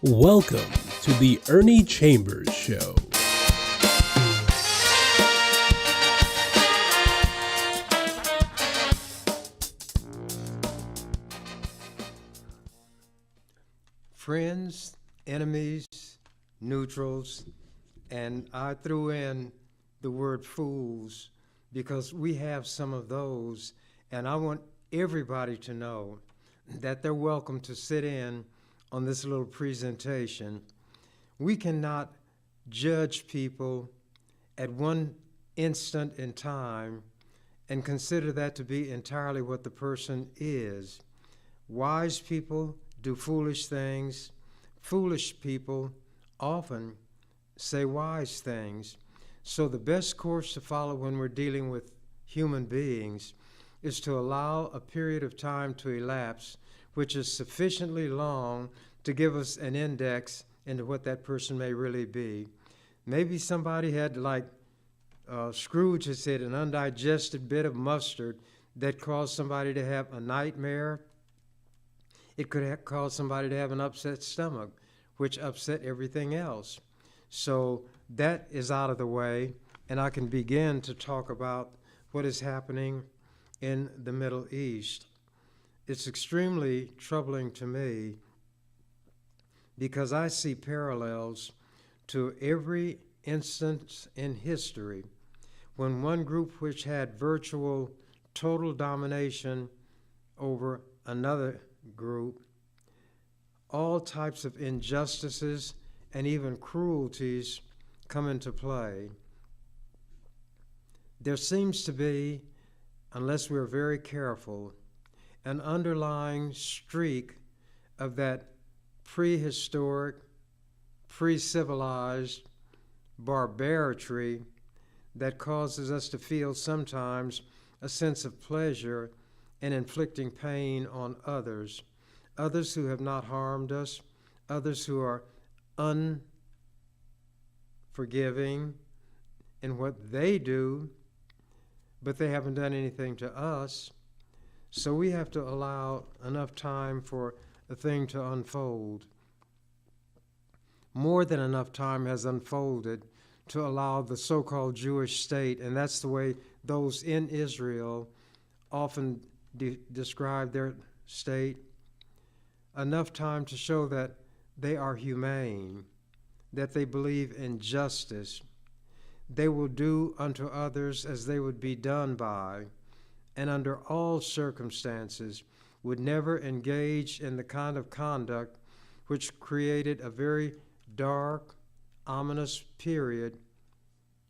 Welcome to the Ernie Chambers Show. Friends, enemies, neutrals, and I threw in the word fools because we have some of those, and I want everybody to know that they're welcome to sit in on this little presentation. We cannot judge people at one instant in time and consider that to be entirely what the person is. Wise people do foolish things. Foolish people often say wise things. So the best course to follow when we're dealing with human beings is to allow a period of time to elapse which is sufficiently long to give us an index into what that person may really be. Maybe somebody had, like Scrooge had said, an undigested bit of mustard that caused somebody to have a nightmare. It could have caused somebody to have an upset stomach, which upset everything else. So that is out of the way, and I can begin to talk about what is happening in the Middle East. It's extremely troubling to me because I see parallels to every instance in history when one group which had virtual total domination over another group, all types of injustices and even cruelties come into play. There seems to be, unless we're very careful, an underlying streak of that prehistoric, pre-civilized barbarity that causes us to feel sometimes a sense of pleasure in inflicting pain on others who have not harmed us, others who are unforgiving in what they do, but they haven't done anything to us. So we have to allow enough time for the thing to unfold. More than enough time has unfolded to allow the so-called Jewish state, and that's the way those in Israel often describe their state, enough time to show that they are humane, that they believe in justice. They will do unto others as they would be done by, and under all circumstances would never engage in the kind of conduct which created a very dark, ominous period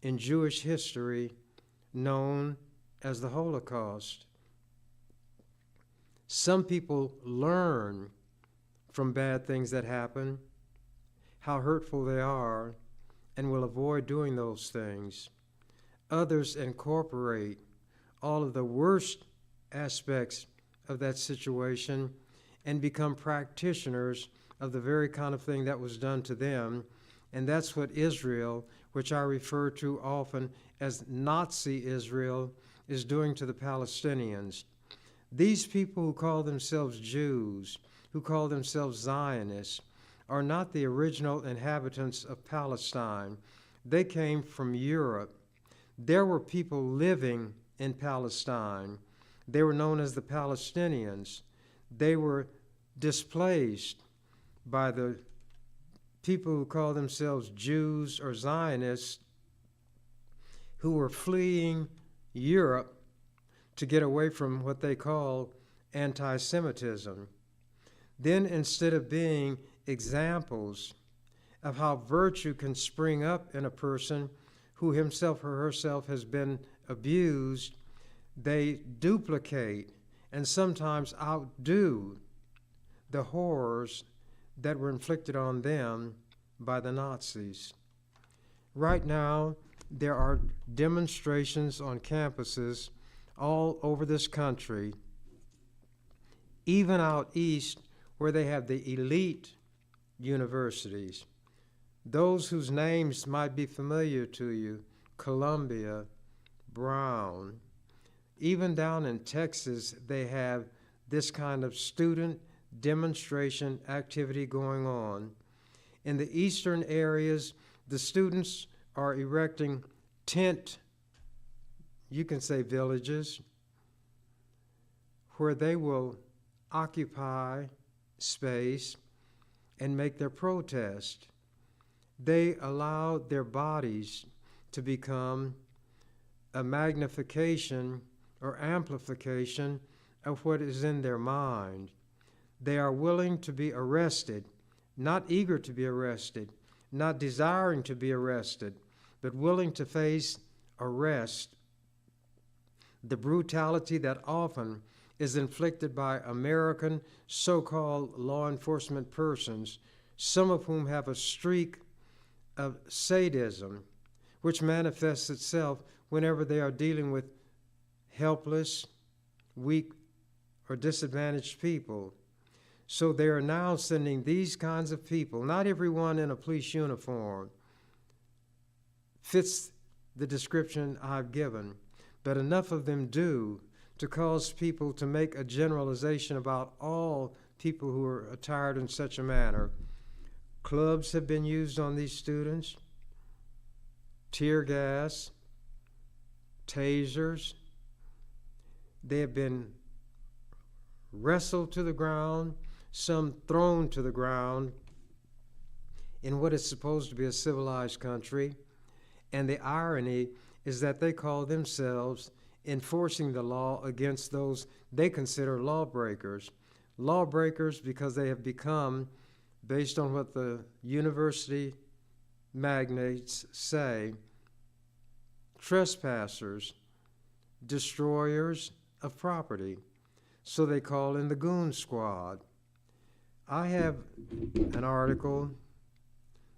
in Jewish history known as the Holocaust. Some people learn from bad things that happen, how hurtful they are, and will avoid doing those things. Others incorporate all of the worst aspects of that situation and become practitioners of the very kind of thing that was done to them. And that's what Israel, which I refer to often as Nazi Israel, is doing to the Palestinians. These people who call themselves Jews, who call themselves Zionists, are not the original inhabitants of Palestine. They came from Europe. There were people living in Palestine. They were known as the Palestinians. They were displaced by the people who call themselves Jews or Zionists who were fleeing Europe to get away from what they call anti-Semitism. Then, instead of being examples of how virtue can spring up in a person who himself or herself has been abused, they duplicate and sometimes outdo the horrors that were inflicted on them by the Nazis. Right now, there are demonstrations on campuses all over this country, even out east where they have the elite universities, those whose names might be familiar to you, Columbia, Brown. Even down in Texas, they have this kind of student demonstration activity going on. In the eastern areas, the students are erecting tent, you can say villages, where they will occupy space and make their protest. They allow their bodies to become a magnification or amplification of what is in their mind. They are willing to be arrested, not eager to be arrested, not desiring to be arrested, but willing to face arrest. The brutality that often is inflicted by American so-called law enforcement persons, some of whom have a streak of sadism, which manifests itself whenever they are dealing with helpless, weak, or disadvantaged people. So they are now sending these kinds of people, not everyone in a police uniform fits the description I've given, but enough of them do to cause people to make a generalization about all people who are attired in such a manner. Clubs have been used on these students, tear gas, tasers. They have been wrestled to the ground, some thrown to the ground in what is supposed to be a civilized country. And the irony is that they call themselves enforcing the law against those they consider lawbreakers. Lawbreakers because they have become, based on what the university magnates say, trespassers, destroyers of property. So they call in the goon squad. I have an article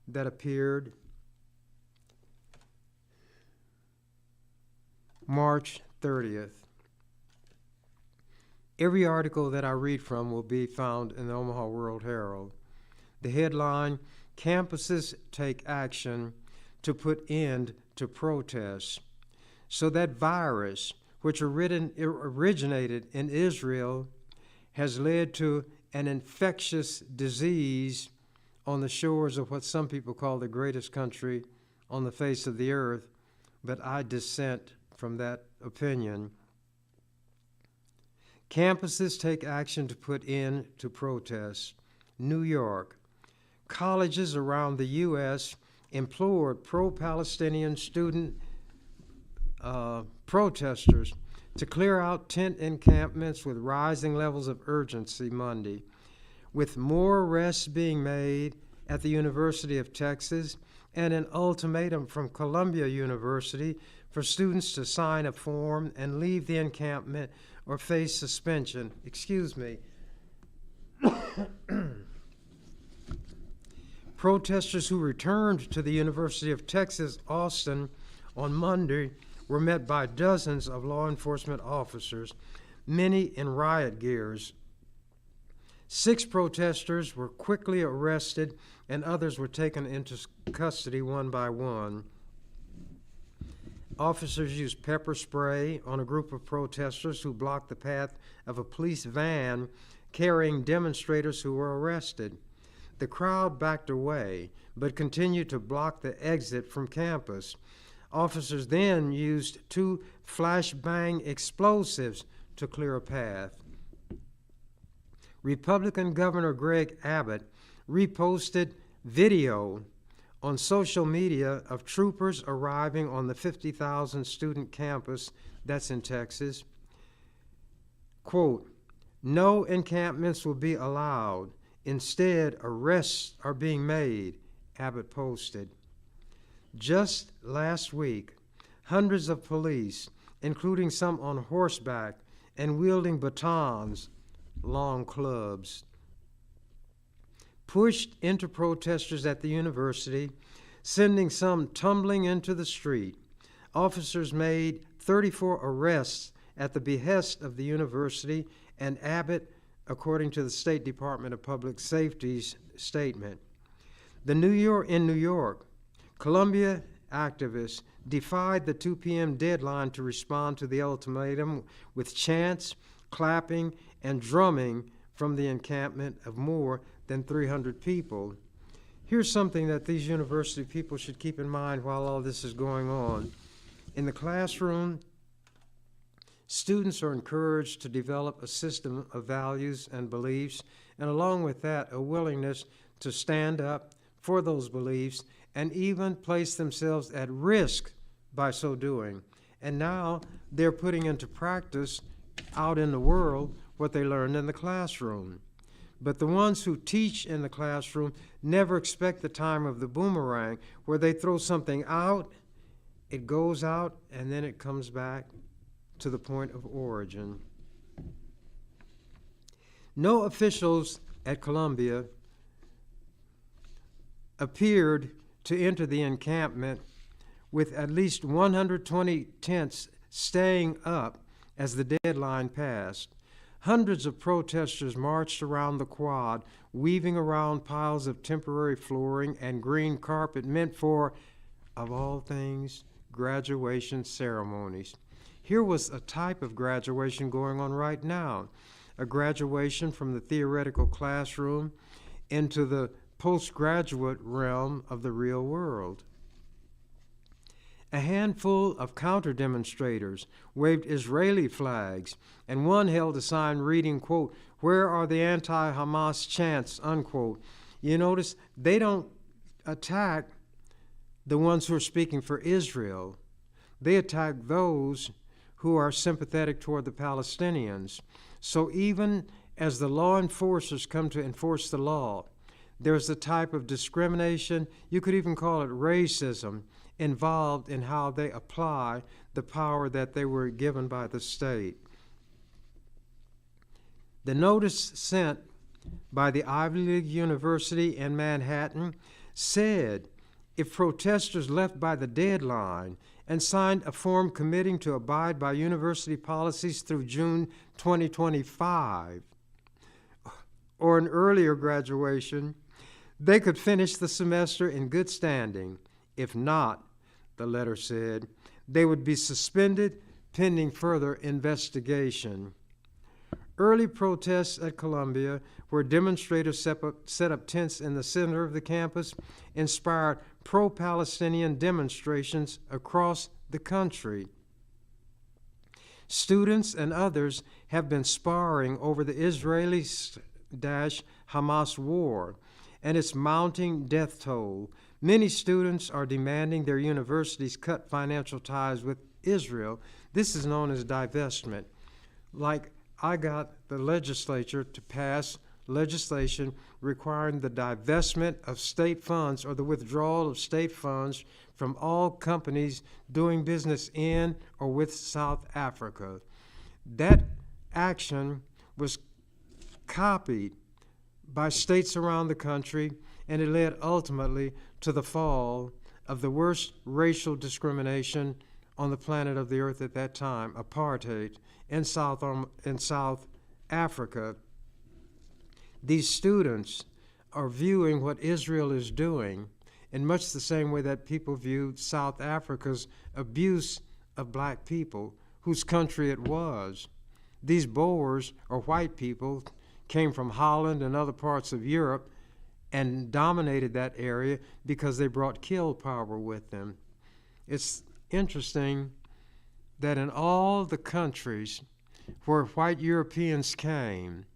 that appeared March 30th. Every article that I read from will be found in the Omaha World Herald. The headline, "Campuses Take Action to Put End to Protests." So that virus, which originated in Israel, has led to an infectious disease on the shores of what some people call the greatest country on the face of the earth, but I dissent from that opinion. Campuses take action to put end to protests. New York. Colleges around the U.S. implored pro-Palestinian student protesters to clear out tent encampments with rising levels of urgency Monday, with more arrests being made at the University of Texas and an ultimatum from Columbia University for students to sign a form and leave the encampment or face suspension. Excuse me. Protesters who returned to the University of Texas, Austin, on Monday were met by dozens of law enforcement officers, many in riot gears. 6 protesters were quickly arrested and others were taken into custody one by one. Officers used pepper spray on a group of protesters who blocked the path of a police van carrying demonstrators who were arrested. The crowd backed away, but continued to block the exit from campus. Officers then used 2 flashbang explosives to clear a path. Republican Governor Greg Abbott reposted video on social media of troopers arriving on the 50,000 student campus that's in Texas. Quote, "No encampments will be allowed. Instead, arrests are being made," Abbott posted. Just last week, hundreds of police, including some on horseback and wielding batons, long clubs, pushed into protesters at the university, sending some tumbling into the street. Officers made 34 arrests at the behest of the university and Abbott, according to the State Department of Public Safety's statement. In New York, Columbia activists defied the 2 p.m. deadline to respond to the ultimatum with chants, clapping, and drumming from the encampment of more than 300 people. Here's something that these university people should keep in mind while all this is going on. In the classroom, students are encouraged to develop a system of values and beliefs, and along with that, a willingness to stand up for those beliefs and even place themselves at risk by so doing. And now they're putting into practice out in the world what they learned in the classroom. But the ones who teach in the classroom never expect the time of the boomerang, where they throw something out, it goes out, and then it comes back to the point of origin. No officials at Columbia appeared to enter the encampment with at least 120 tents staying up as the deadline passed. Hundreds of protesters marched around the quad, weaving around piles of temporary flooring and green carpet meant for, of all things, graduation ceremonies. Here was a type of graduation going on right now, a graduation from the theoretical classroom into the postgraduate realm of the real world. A handful of counter-demonstrators waved Israeli flags, and one held a sign reading, quote, "Where are the anti-Hamas chants," unquote. You notice they don't attack the ones who are speaking for Israel. They attack those who are sympathetic toward the Palestinians. So even as the law enforcers come to enforce the law, there's a type of discrimination, you could even call it racism, involved in how they apply the power that they were given by the state. The notice sent by the Ivy League University in Manhattan said if protesters left by the deadline and signed a form committing to abide by university policies through June 2025, or an earlier graduation, they could finish the semester in good standing. If not, the letter said, they would be suspended pending further investigation. Early protests at Columbia, where demonstrators set up tents in the center of the campus, inspired pro-Palestinian demonstrations across the country. Students and others have been sparring over the Israeli-Hamas war and its mounting death toll. Many students are demanding their universities cut financial ties with Israel. This is known as divestment. Like I got the legislature to pass legislation requiring the divestment of state funds or the withdrawal of state funds from all companies doing business in or with South Africa. That action was copied by states around the country, and it led ultimately to the fall of the worst racial discrimination on the planet of the earth at that time, apartheid, in South Africa. These students are viewing what Israel is doing in much the same way that people viewed South Africa's abuse of black people, whose country it was. These Boers, or white people, came from Holland and other parts of Europe and dominated that area because they brought kill power with them. It's interesting that in all the countries where white Europeans came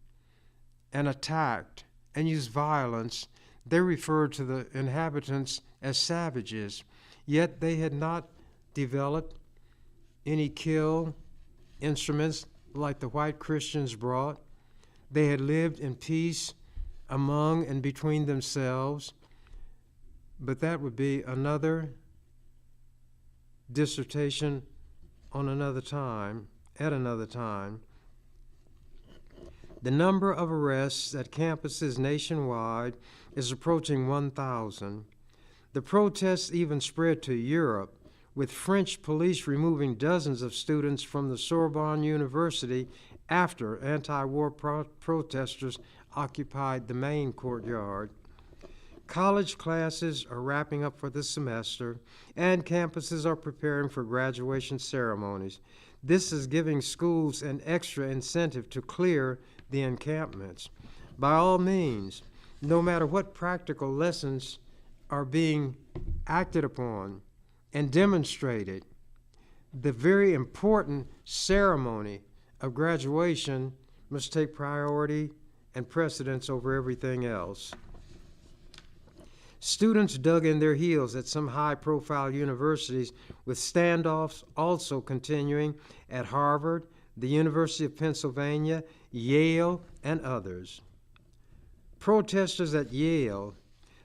and attacked and used violence, they referred to the inhabitants as savages, yet they had not developed any kill instruments like the white Christians brought. They had lived in peace among and between themselves, but that would be another dissertation on another time, at another time. The number of arrests at campuses nationwide is approaching 1,000. The protests even spread to Europe, with French police removing dozens of students from the Sorbonne University after anti-war protesters occupied the main courtyard. College classes are wrapping up for the semester, and campuses are preparing for graduation ceremonies. This is giving schools an extra incentive to clear the encampments. By all means, no matter what practical lessons are being acted upon and demonstrated, the very important ceremony of graduation must take priority and precedence over everything else. Students dug in their heels at some high-profile universities, with standoffs also continuing at Harvard, the University of Pennsylvania, Yale, and others. Protesters at Yale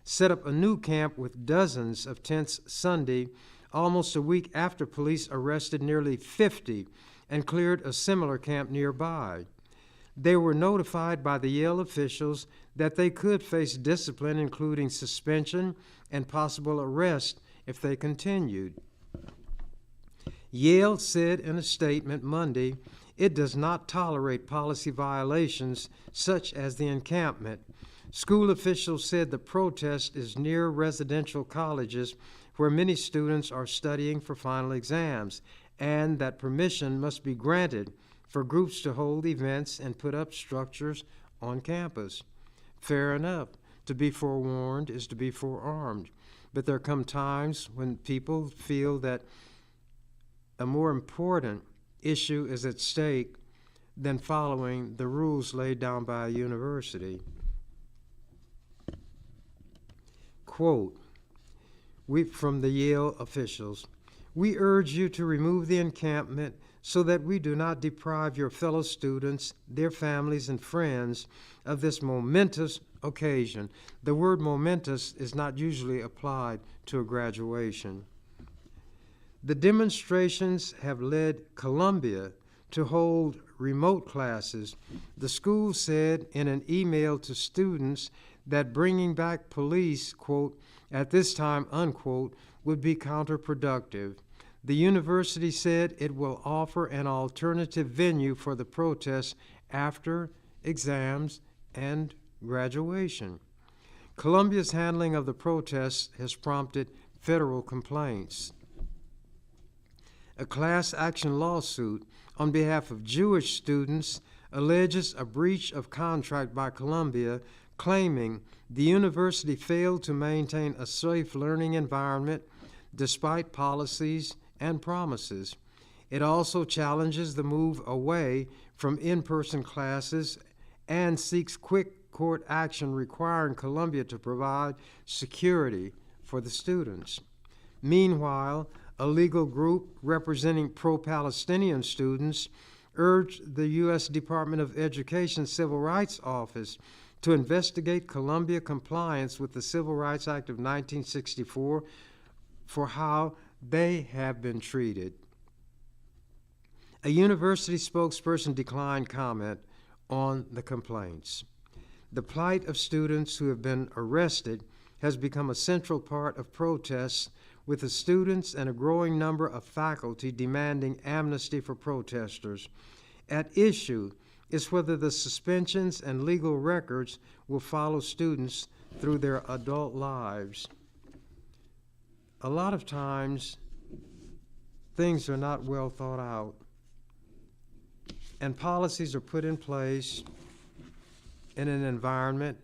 set up a new camp with dozens of tents Sunday, almost a week after police arrested nearly 50 and cleared a similar camp nearby. They were notified by the Yale officials that they could face discipline, including suspension and possible arrest if they continued. Yale said in a statement Monday it does not tolerate policy violations such as the encampment. School officials said the protest is near residential colleges where many students are studying for final exams, and that permission must be granted for groups to hold events and put up structures on campus. Fair enough. To be forewarned is to be forearmed. But there come times when people feel that a more important issue is at stake than following the rules laid down by a university. Quote, from the Yale officials, "We urge you to remove the encampment so that we do not deprive your fellow students, their families, and friends of this momentous occasion." The word momentous is not usually applied to a graduation. The demonstrations have led Columbia to hold remote classes. The school said in an email to students that bringing back police, quote, "at this time," unquote, would be counterproductive. The university said it will offer an alternative venue for the protests after exams and graduation. Columbia's handling of the protests has prompted federal complaints. A class action lawsuit on behalf of Jewish students alleges a breach of contract by Columbia, claiming the university failed to maintain a safe learning environment despite policies and promises. It also challenges the move away from in-person classes and seeks quick court action requiring Columbia to provide security for the students. Meanwhile, a legal group representing pro-Palestinian students urged the U.S. Department of Education Civil Rights Office to investigate Columbia compliance with the Civil Rights Act of 1964 for how they have been treated. A university spokesperson declined comment on the complaints. The plight of students who have been arrested has become a central part of protests, with the students and a growing number of faculty demanding amnesty for protesters. At issue is whether the suspensions and legal records will follow students through their adult lives. A lot of times, things are not well thought out, and policies are put in place in an environment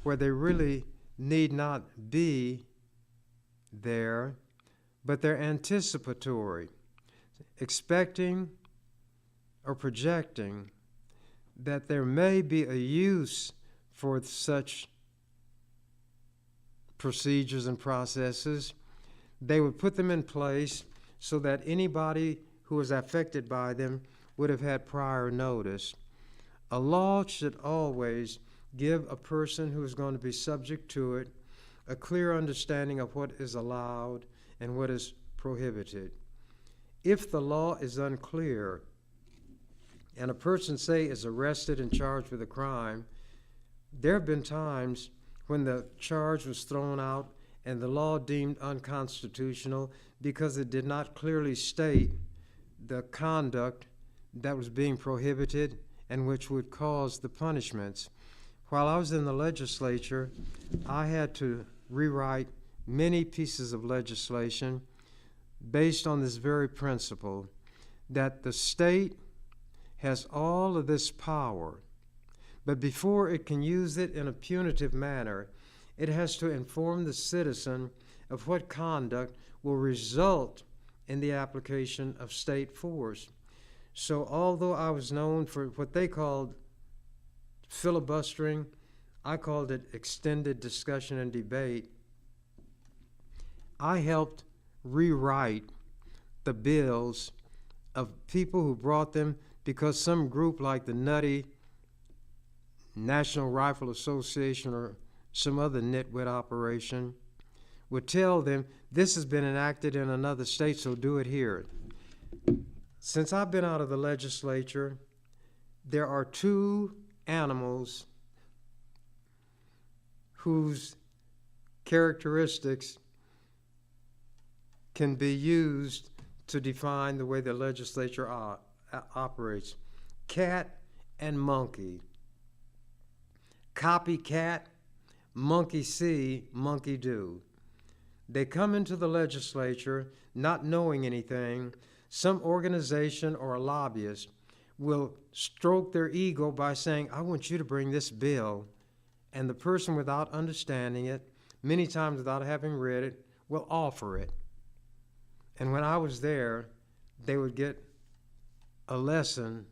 where they really need not be there, but they're anticipatory, expecting or projecting that there may be a use for such procedures and processes. They would put them in place so that anybody who was affected by them would have had prior notice. A law should always give a person who is going to be subject to it a clear understanding of what is allowed and what is prohibited. If the law is unclear and a person, say, is arrested and charged with a crime, there have been times when the charge was thrown out and the law deemed unconstitutional because it did not clearly state the conduct that was being prohibited and which would cause the punishments. While I was in the legislature, I had to rewrite many pieces of legislation based on this very principle, that the state has all of this power, but before it can use it in a punitive manner, It has to inform the citizen of what conduct will result in the application of state force. So although I was known for what they called filibustering, I called it extended discussion and debate. I helped rewrite the bills of people who brought them because some group like the nutty National Rifle Association or some other nitwit operation would tell them, this has been enacted in another state, so do it here. Since I've been out of the legislature, there are two animals whose characteristics can be used to define the way the legislature operates. Cat and monkey. Copycat, monkey see, monkey do. They come into the legislature not knowing anything. Some organization or a lobbyist will stroke their ego by saying, I want you to bring this bill. And the person, without understanding it, many times without having read it, will offer it. And when I was there, they would get a lesson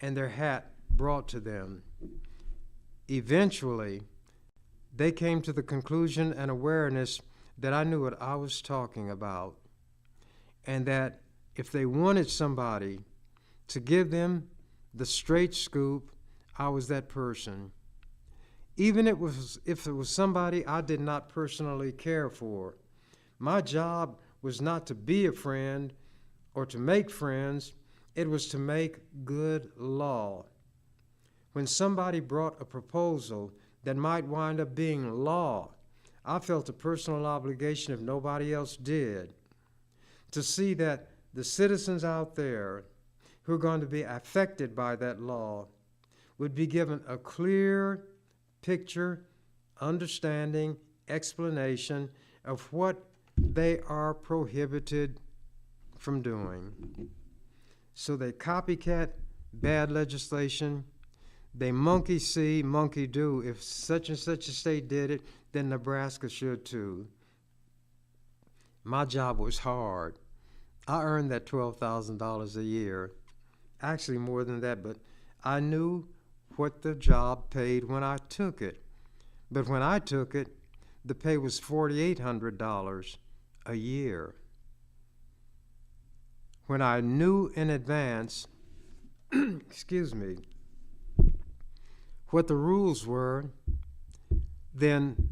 and their hat brought to them. Eventually, they came to the conclusion and awareness that I knew what I was talking about, and that if they wanted somebody to give them the straight scoop, I was that person. Even if it was somebody I did not personally care for. My job was not to be a friend or to make friends, it was to make good law. When somebody brought a proposal that might wind up being law, I felt a personal obligation, if nobody else did, to see that the citizens out there who are going to be affected by that law would be given a clear picture, understanding, explanation of what they are prohibited from doing. So they copycat bad legislation. They monkey see, monkey do. If such and such a state did it, then Nebraska should too. My job was hard. I earned that $12,000 a year. Actually more than that, but I knew what the job paid when I took it. But when I took it, the pay was $4,800 a year. When I knew in advance, excuse me, what the rules were, then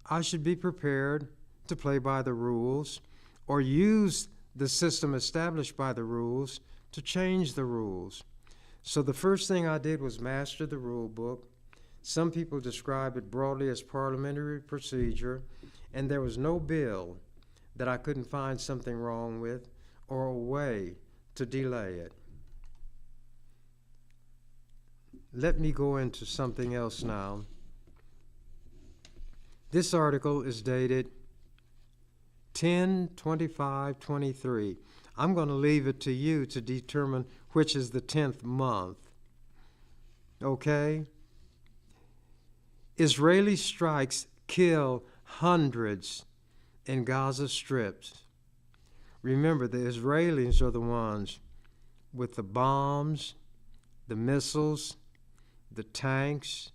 I should be prepared to play by the rules or use the system established by the rules to change the rules. So the first thing I did was master the rule book. Some people describe it broadly as parliamentary procedure, and there was no bill that I couldn't find something wrong with or a way to delay it. Let me go into something else now. This article is dated 10/25/23. I'm going to leave it to you to determine which is the 10th month. Okay? Israeli strikes kill hundreds in Gaza strips. Remember, the Israelis are the ones with the bombs, the missiles, the tanks,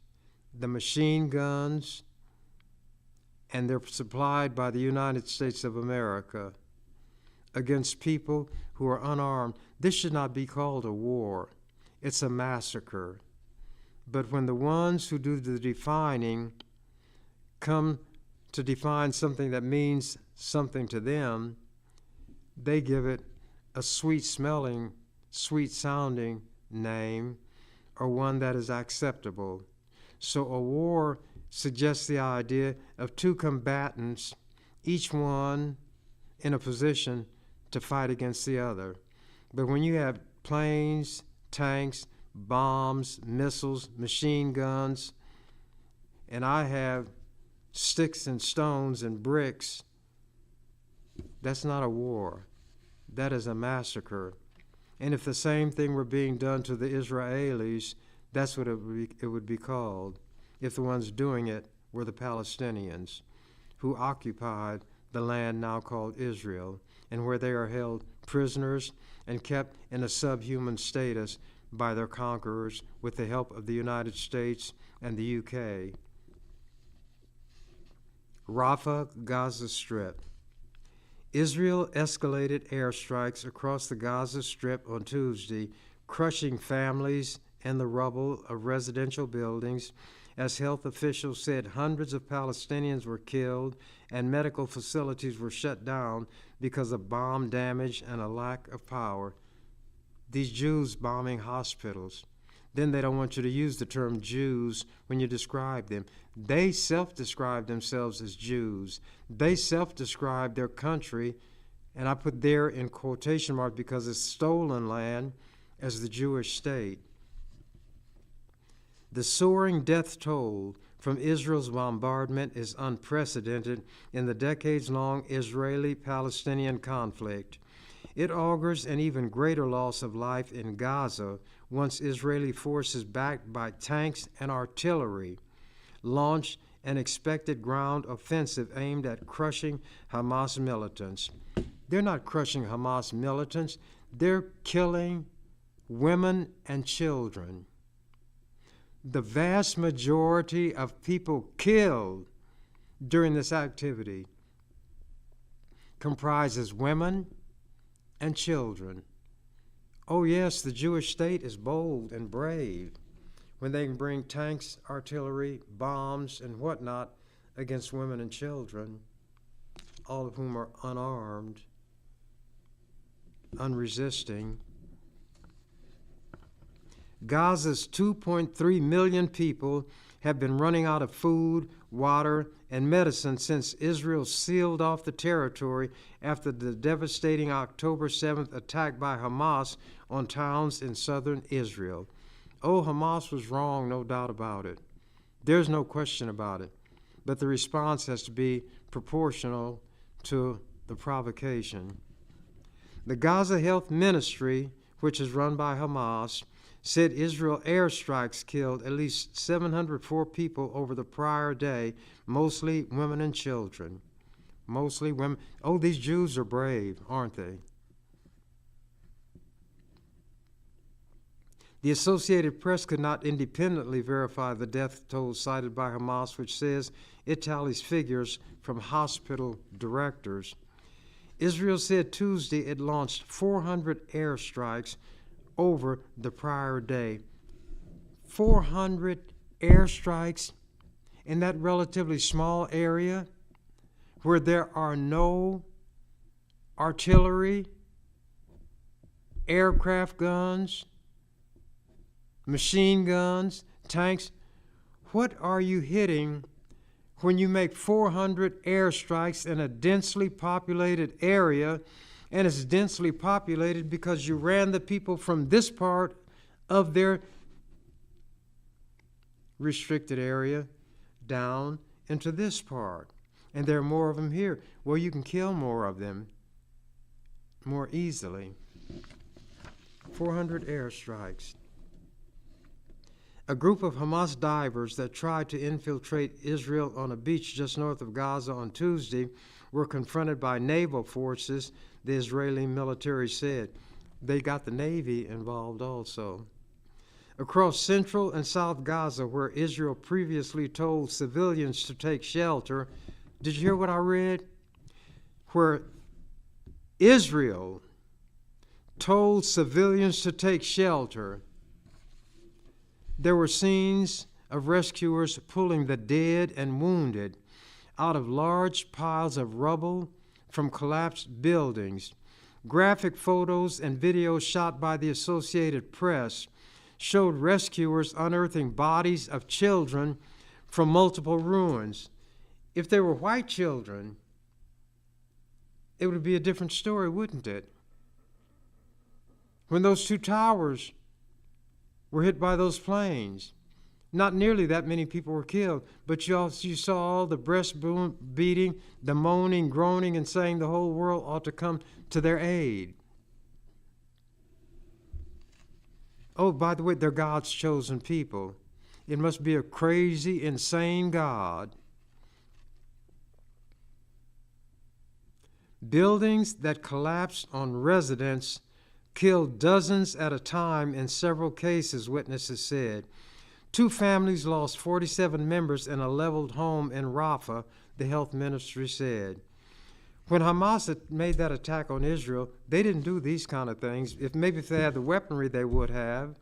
the machine guns, and they're supplied by the United States of America against people who are unarmed. This should not be called a war. It's a massacre. But when the ones who do the defining come to define something that means something to them, they give it a sweet-smelling, sweet-sounding name, or one that is acceptable. So a war suggests the idea of two combatants, each one in a position to fight against the other. But when you have planes, tanks, bombs, missiles, machine guns, and I have sticks and stones and bricks, that's not a war. That is a massacre. And if the same thing were being done to the Israelis, that's what it would be called, if the ones doing it were the Palestinians, who occupied the land now called Israel, and where they are held prisoners and kept in a subhuman status by their conquerors with the help of the United States and the UK. Rafah, Gaza Strip. Israel escalated airstrikes across the Gaza Strip on Tuesday, crushing families and the rubble of residential buildings. As health officials said, hundreds of Palestinians were killed and medical facilities were shut down because of bomb damage and a lack of power. These Jews bombing hospitals. Then they don't want you to use the term Jews when you describe them. They self-describe themselves as Jews. They self-describe their country, and I put there in quotation marks because it's stolen land, as the Jewish state. The soaring death toll from Israel's bombardment is unprecedented in the decades-long Israeli-Palestinian conflict. It augurs an even greater loss of life in Gaza once Israeli forces backed by tanks and artillery launched an expected ground offensive aimed at crushing Hamas militants. They're not crushing Hamas militants, they're killing women and children. The vast majority of people killed during this activity comprises women and children. Oh yes, the Jewish state is bold and brave when they can bring tanks, artillery, bombs, and whatnot against women and children, all of whom are unarmed, unresisting. Gaza's 2.3 million people have been running out of food, water, and medicine since Israel sealed off the territory after the devastating October 7th attack by Hamas on towns in southern Israel. Oh, Hamas was wrong, no doubt about it. There's no question about it. But the response has to be proportional to the provocation. The Gaza Health Ministry, which is run by Hamas, said Israel airstrikes killed at least 704 people over the prior day, mostly women and children. Mostly women. Oh, these Jews are brave, aren't they? The Associated Press could not independently verify the death toll cited by Hamas, which says it tallies figures from hospital directors. Israel said Tuesday it launched 400 airstrikes over the prior day. 400 airstrikes in that relatively small area where there are no artillery, aircraft guns, machine guns, tanks. What are you hitting when you make 400 airstrikes in a densely populated area? And it's densely populated because you ran the people from this part of their restricted area down into this part. And there are more of them here. Well, you can kill more of them more easily. 400 airstrikes. A group of Hamas divers that tried to infiltrate Israel on a beach just north of Gaza on Tuesday were confronted by naval forces, the Israeli military said. They got the Navy involved also. Across central and south Gaza, where Israel previously told civilians to take shelter, did you hear what I read? Where Israel told civilians to take shelter, there were scenes of rescuers pulling the dead and wounded out of large piles of rubble from collapsed buildings. Graphic photos and videos shot by the Associated Press showed rescuers unearthing bodies of children from multiple ruins. If they were white children, it would be a different story, wouldn't it? When those two towers were hit by those planes, not nearly that many people were killed, but you saw all the breast beating, the moaning, groaning, and saying the whole world ought to come to their aid. Oh, by the way, they're God's chosen people. It must be a crazy, insane God Buildings that collapsed on residents killed dozens at a time in several cases, witnesses said. 2 families lost 47 members in a leveled home in Rafah, the health ministry said. When Hamas had made that attack on Israel, they didn't do these kind of things. If they had the weaponry, they would have.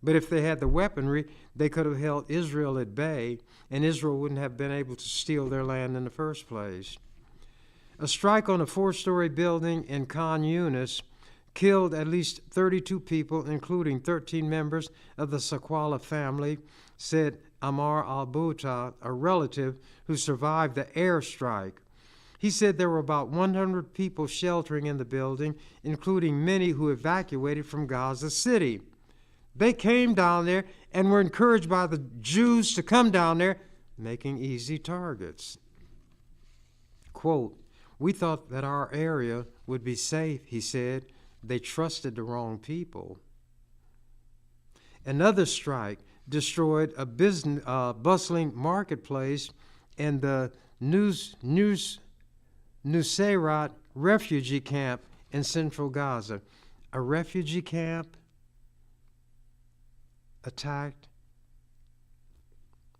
But if they had the weaponry, they could have held Israel at bay, and Israel wouldn't have been able to steal their land in the first place. A strike on a 4-story building in Khan Yunis killed at least 32 people, including 13 members of the Sakwala family, said Amar al-Bouta, a relative who survived the airstrike. He said there were about 100 people sheltering in the building, including many who evacuated from Gaza City. They came down there and were encouraged by the Jews to come down there, making easy targets. Quote, "We thought that our area would be safe," he said. "They trusted the wrong people." Another strike destroyed a bustling marketplace in the Nusayrat refugee camp in central Gaza. A refugee camp attacked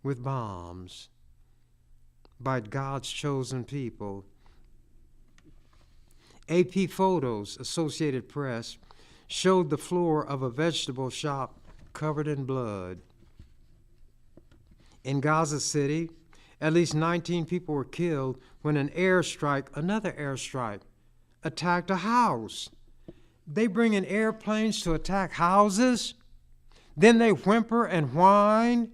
with bombs by God's chosen people. AP photos, Associated Press, showed the floor of a vegetable shop covered in blood. In Gaza City, at least 19 people were killed when another airstrike, attacked a house. They bring in airplanes to attack houses? Then they whimper and whine?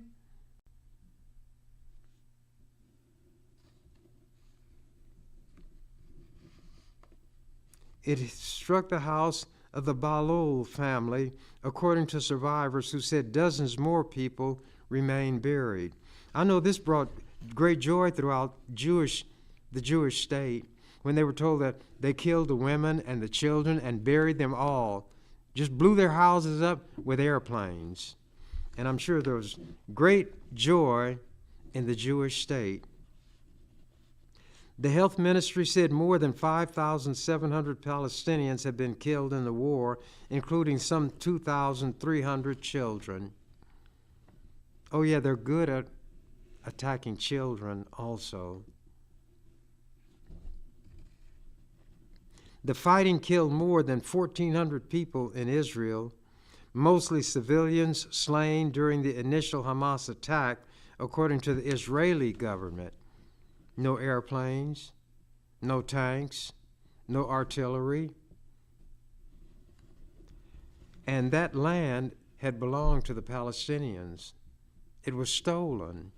It struck the house of the Balul family, according to survivors who said dozens more people remain buried. I know this brought great joy throughout the Jewish state when they were told that they killed the women and the children and buried them all, just blew their houses up with airplanes. And I'm sure there was great joy in the Jewish state. The health ministry said more than 5,700 Palestinians have been killed in the war, including some 2,300 children. Oh yeah, they're good at attacking children also. The fighting killed more than 1,400 people in Israel, mostly civilians slain during the initial Hamas attack, according to the Israeli government. No airplanes, no tanks, no artillery. And that land had belonged to the Palestinians. It was stolen.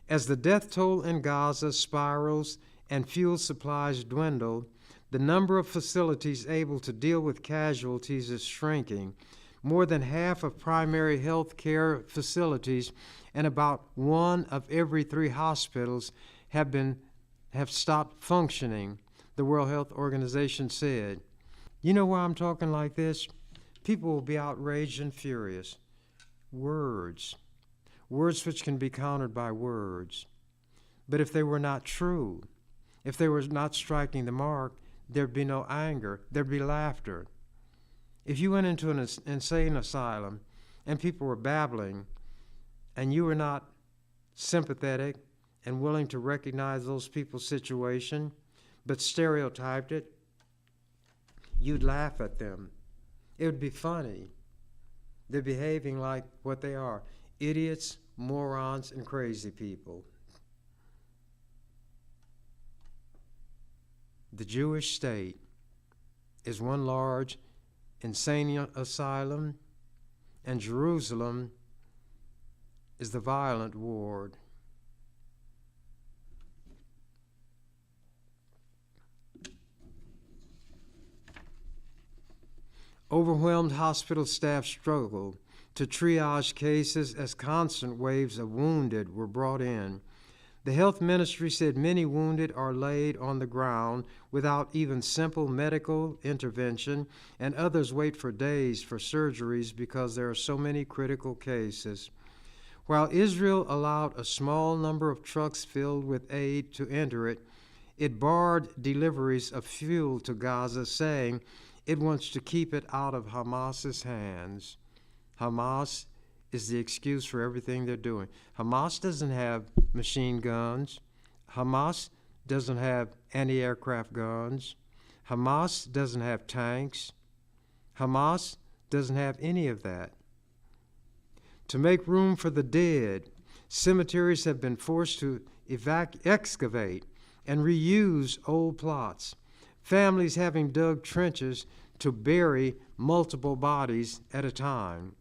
As the death toll in Gaza spirals and fuel supplies dwindle, the number of facilities able to deal with casualties is shrinking. More than half of primary health care facilities and about 1 of every 3 hospitals have stopped functioning, the World Health Organization said. You know why I'm talking like this? People will be outraged and furious. Words which can be countered by words. But if they were not true, if they were not striking the mark, there'd be no anger, there'd be laughter. If you went into an insane asylum and people were babbling and you were not sympathetic and willing to recognize those people's situation, but stereotyped it, you'd laugh at them. It would be funny. They're behaving like what they are, idiots, morons, and crazy people. The Jewish state is one large insane asylum, and Jerusalem is the violent ward. Overwhelmed hospital staff struggled to triage cases as constant waves of wounded were brought in. The health ministry said many wounded are laid on the ground without even simple medical intervention, and others wait for days for surgeries because there are so many critical cases. While Israel allowed a small number of trucks filled with aid to enter it, it barred deliveries of fuel to Gaza, saying it wants to keep it out of Hamas's hands. Hamas is the excuse for everything they're doing. Hamas doesn't have machine guns. Hamas doesn't have anti-aircraft guns. Hamas doesn't have tanks. Hamas doesn't have any of that. To make room for the dead, cemeteries have been forced to excavate and reuse old plots, families having dug trenches to bury multiple bodies at a time.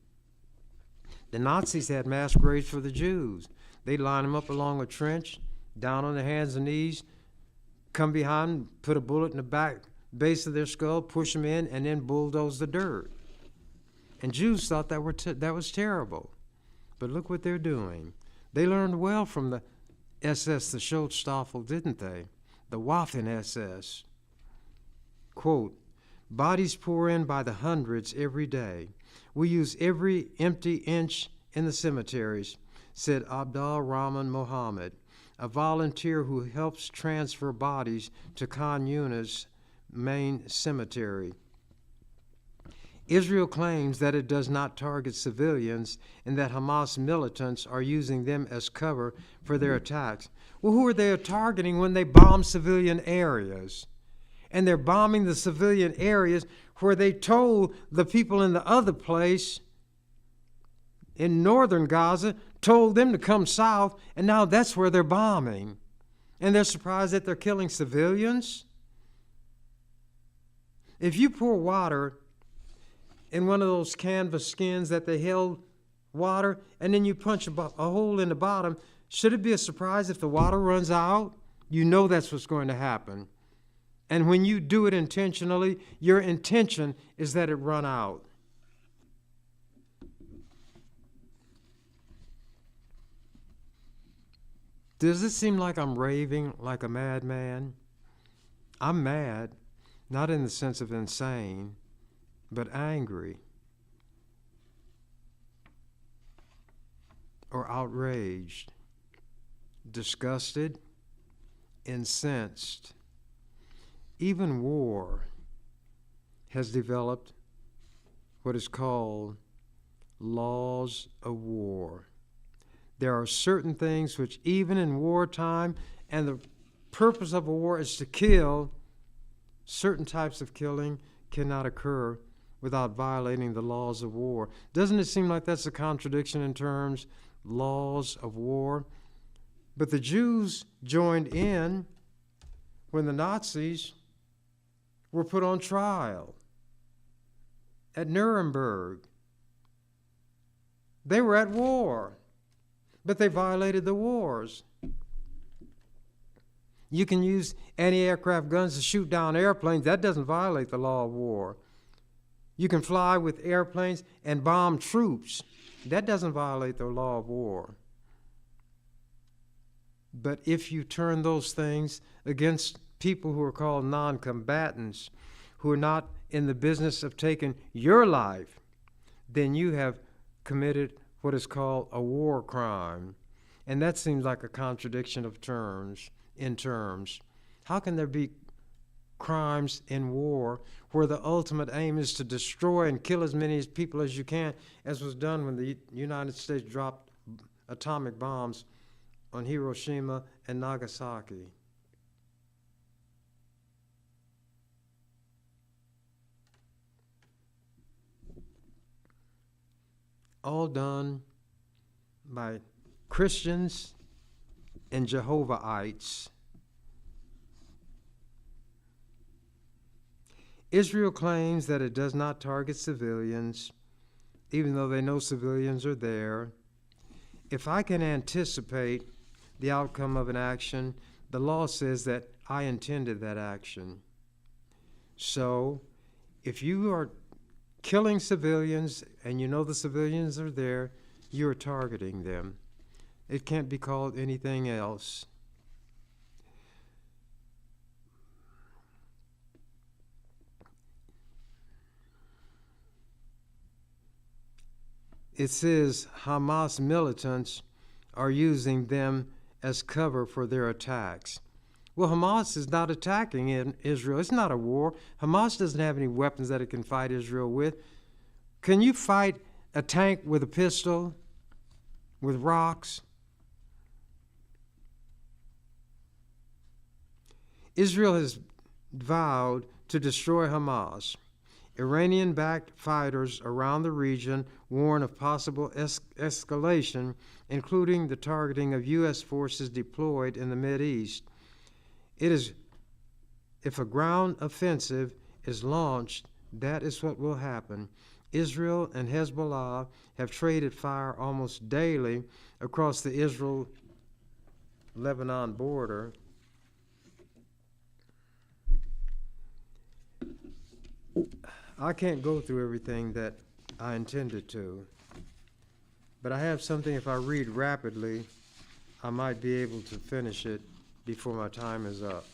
The Nazis had mass graves for the Jews. They'd line them up along a trench, down on their hands and knees, come behind, put a bullet in the back base of their skull, push them in, and then bulldoze the dirt. And Jews thought that was terrible. But look what they're doing. They learned well from the SS, the Schutzstaffel, didn't they? The Waffen-SS. Quote, bodies pour in by the hundreds every day. We use every empty inch in the cemeteries, said Abdul Rahman Mohammed, a volunteer who helps transfer bodies to Khan Yunis main cemetery. Israel claims that it does not target civilians and that Hamas militants are using them as cover for their attacks. Well, who are they targeting when they bomb civilian areas? And they're bombing the civilian areas where they told the people in the other place in northern Gaza, told them to come south, and now that's where they're bombing. And they're surprised that they're killing civilians? If you pour water in one of those canvas skins that they held water, and then you punch a hole in the bottom, should it be a surprise if the water runs out? You know that's what's going to happen. And when you do it intentionally, your intention is that it run out. Does it seem like I'm raving like a madman? I'm mad, not in the sense of insane, but angry or outraged, disgusted, incensed. Even war has developed what is called laws of war. There are certain things which, even in wartime, and the purpose of a war is to kill, certain types of killing cannot occur without violating the laws of war. Doesn't it seem like that's a contradiction in terms, laws of war? But the Jews joined in when the Nazis were put on trial at Nuremberg. They were at war, but they violated the wars. You can use anti-aircraft guns to shoot down airplanes. That doesn't violate the law of war. You can fly with airplanes and bomb troops. That doesn't violate the law of war. But if you turn those things against people who are called non-combatants, who are not in the business of taking your life, then you have committed what is called a war crime. And that seems like a contradiction of terms, in terms. How can there be crimes in war where the ultimate aim is to destroy and kill as many people as you can, as was done when the United States dropped atomic bombs on Hiroshima and Nagasaki? All done by Christians and Jehovahites. Israel claims that it does not target civilians, even though they know civilians are there. If I can anticipate the outcome of an action, the law says that I intended that action. So, if you are killing civilians and you know the civilians are there, you're targeting them. It can't be called anything else. It says Hamas militants are using them as cover for their attacks. Well, Hamas is not attacking in Israel. It's not a war. Hamas doesn't have any weapons that it can fight Israel with. Can you fight a tank with a pistol, with rocks? Israel has vowed to destroy Hamas. Iranian-backed fighters around the region warn of possible escalation, including the targeting of U.S. forces deployed in the Mideast. If a ground offensive is launched, that is what will happen. Israel and Hezbollah have traded fire almost daily across the Israel-Lebanon border. I can't go through everything that I intended to, but I have something. If I read rapidly, I might be able to finish it before my time is up.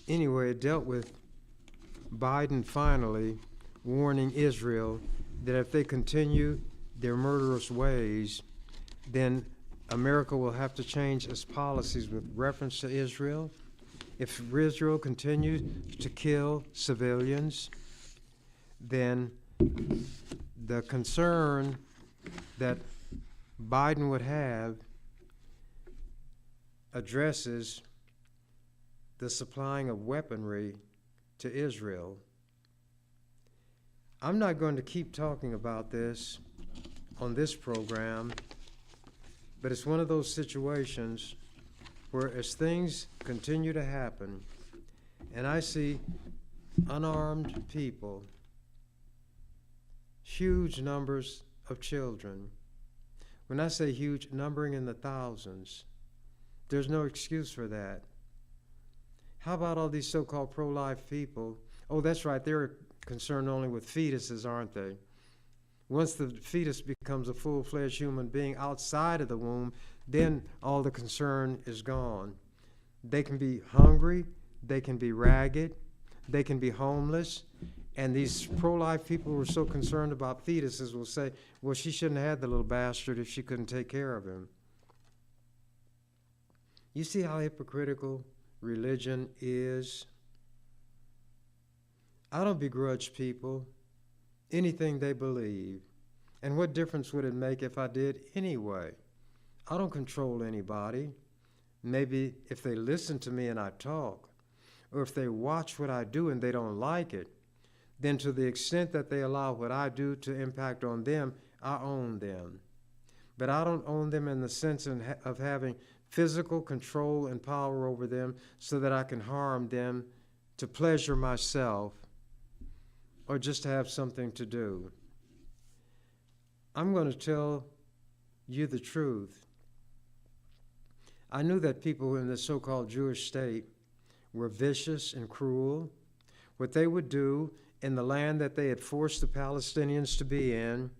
Anyway, it dealt with Biden finally warning Israel that if they continue their murderous ways, then America will have to change its policies with reference to Israel. If Israel continues to kill civilians, then the concern that Biden would have addresses the supplying of weaponry to Israel. I'm not going to keep talking about this on this program, but it's one of those situations where as things continue to happen, and I see unarmed people, huge numbers of children. When I say huge, numbering in the thousands, there's no excuse for that. How about all these so-called pro-life people? Oh, that's right, they're concerned only with fetuses, aren't they? Once the fetus becomes a full-fledged human being outside of the womb, then all the concern is gone. They can be hungry, they can be ragged, they can be homeless, and these pro-life people who are so concerned about fetuses will say, well, she shouldn't have had the little bastard if she couldn't take care of him. You see how hypocritical religion is? I don't begrudge people anything they believe. And what difference would it make if I did anyway? I don't control anybody. Maybe if they listen to me and I talk, or if they watch what I do and they don't like it, then to the extent that they allow what I do to impact on them, I own them. But I don't own them in the sense of having physical control and power over them so that I can harm them to pleasure myself or just to have something to do. I'm going to tell you the truth. I knew that people in the so-called Jewish state were vicious and cruel. What they would do in the land that they had forced the Palestinians to be in,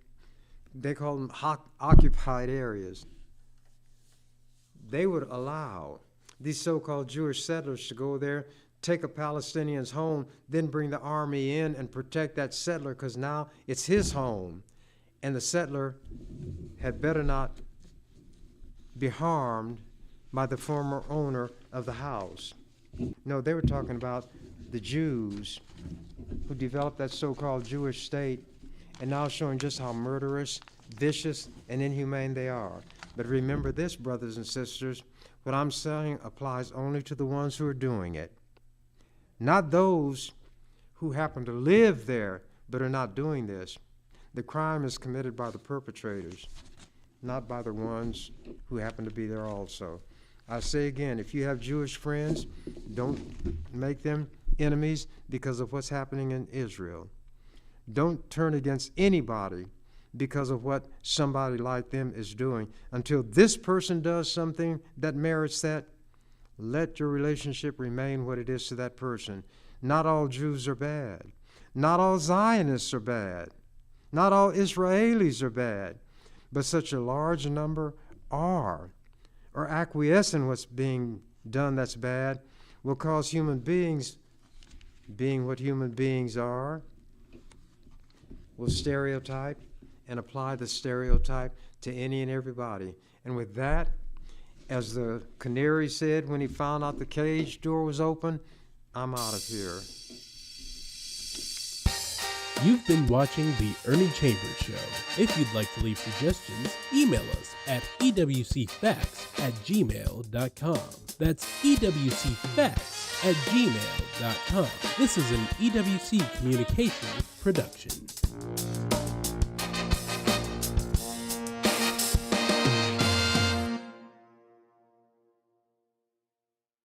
they call them occupied areas. They would allow these so-called Jewish settlers to go there, take a Palestinian's home, then bring the army in and protect that settler because now it's his home. And the settler had better not be harmed by the former owner of the house. No, they were talking about the Jews who developed that so-called Jewish state and now showing just how murderous, vicious, and inhumane they are. But remember this, brothers and sisters, what I'm saying applies only to the ones who are doing it, not those who happen to live there but are not doing this. The crime is committed by the perpetrators, not by the ones who happen to be there also. I say again, if you have Jewish friends, don't make them enemies because of what's happening in Israel. Don't turn against anybody because of what somebody like them is doing. Until this person does something that merits that, let your relationship remain what it is to that person. Not all Jews are bad. Not all Zionists are bad. Not all Israelis are bad. But such a large number are, or acquiesce in what's being done that's bad, will cause human beings, being what human beings are, will stereotype and apply the stereotype to any and everybody. And with that, as the canary said when he found out the cage door was open, I'm out of here. You've been watching The Ernie Chambers Show. If you'd like to leave suggestions, email us at ewcfacts@gmail.com. That's ewcfacts@gmail.com. This is an EWC Communication production.